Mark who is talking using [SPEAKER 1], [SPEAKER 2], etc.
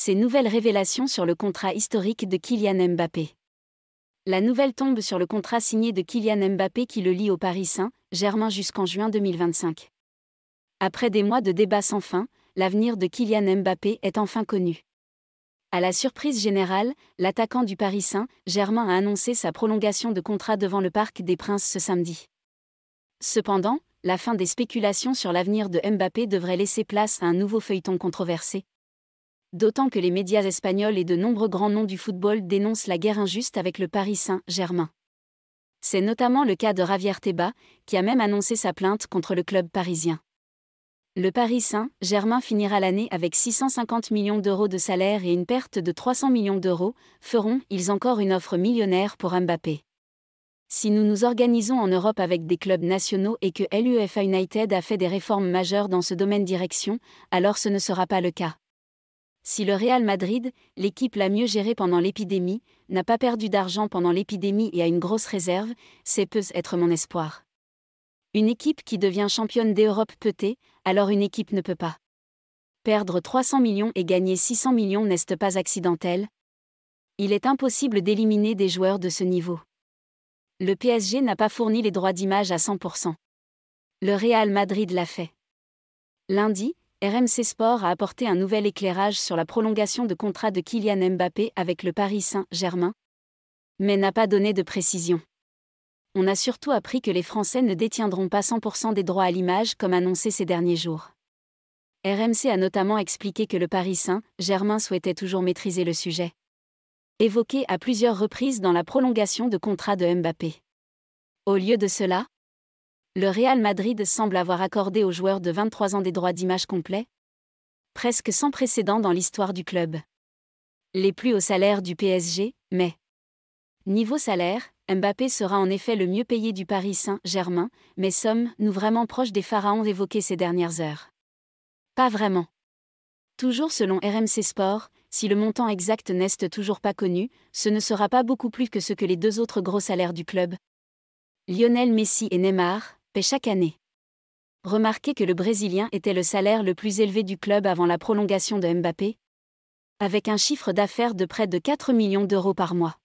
[SPEAKER 1] Ces nouvelles révélations sur le contrat historique de Kylian Mbappé. La nouvelle tombe sur le contrat signé de Kylian Mbappé qui le lie au Paris Saint-Germain jusqu'en juin 2025. Après des mois de débats sans fin, l'avenir de Kylian Mbappé est enfin connu. À la surprise générale, l'attaquant du Paris Saint-Germain a annoncé sa prolongation de contrat devant le Parc des Princes ce samedi. Cependant, la fin des spéculations sur l'avenir de Mbappé devrait laisser place à un nouveau feuilleton controversé. D'autant que les médias espagnols et de nombreux grands noms du football dénoncent la guerre injuste avec le Paris Saint-Germain. C'est notamment le cas de Javier Tebas, qui a même annoncé sa plainte contre le club parisien. Le Paris Saint-Germain finira l'année avec 650 millions d'euros de salaire et une perte de 300 millions d'euros, feront-ils encore une offre millionnaire pour Mbappé? Si nous nous organisons en Europe avec des clubs nationaux et que l'UEFA United a fait des réformes majeures dans ce domaine direction, alors ce ne sera pas le cas. Si le Real Madrid, l'équipe la mieux gérée pendant l'épidémie, n'a pas perdu d'argent pendant l'épidémie et a une grosse réserve, c'est peut-être mon espoir. Une équipe qui devient championne d'Europe peut-elle, alors une équipe ne peut pas. Perdre 300 millions et gagner 600 millions n'est-ce pas accidentel? Il est impossible d'éliminer des joueurs de ce niveau. Le PSG n'a pas fourni les droits d'image à 100%. Le Real Madrid l'a fait. Lundi, RMC Sport a apporté un nouvel éclairage sur la prolongation de contrat de Kylian Mbappé avec le Paris Saint-Germain, mais n'a pas donné de précision. On a surtout appris que les Français ne détiendront pas 100% des droits à l'image comme annoncé ces derniers jours. RMC a notamment expliqué que le Paris Saint-Germain souhaitait toujours maîtriser le sujet, évoqué à plusieurs reprises dans la prolongation de contrat de Mbappé. Au lieu de cela, le Real Madrid semble avoir accordé aux joueurs de 23 ans des droits d'image complets, presque sans précédent dans l'histoire du club. Les plus hauts salaires du PSG, mais niveau salaire, Mbappé sera en effet le mieux payé du Paris Saint-Germain, mais sommes-nous vraiment proches des pharaons évoqués ces dernières heures? Pas vraiment. Toujours selon RMC Sport, si le montant exact n'est toujours pas connu, ce ne sera pas beaucoup plus que ce que les deux autres gros salaires du club, Lionel Messi et Neymar, paient chaque année. Remarquez que le Brésilien était le salaire le plus élevé du club avant la prolongation de Mbappé, avec un chiffre d'affaires de près de 4 millions d'euros par mois.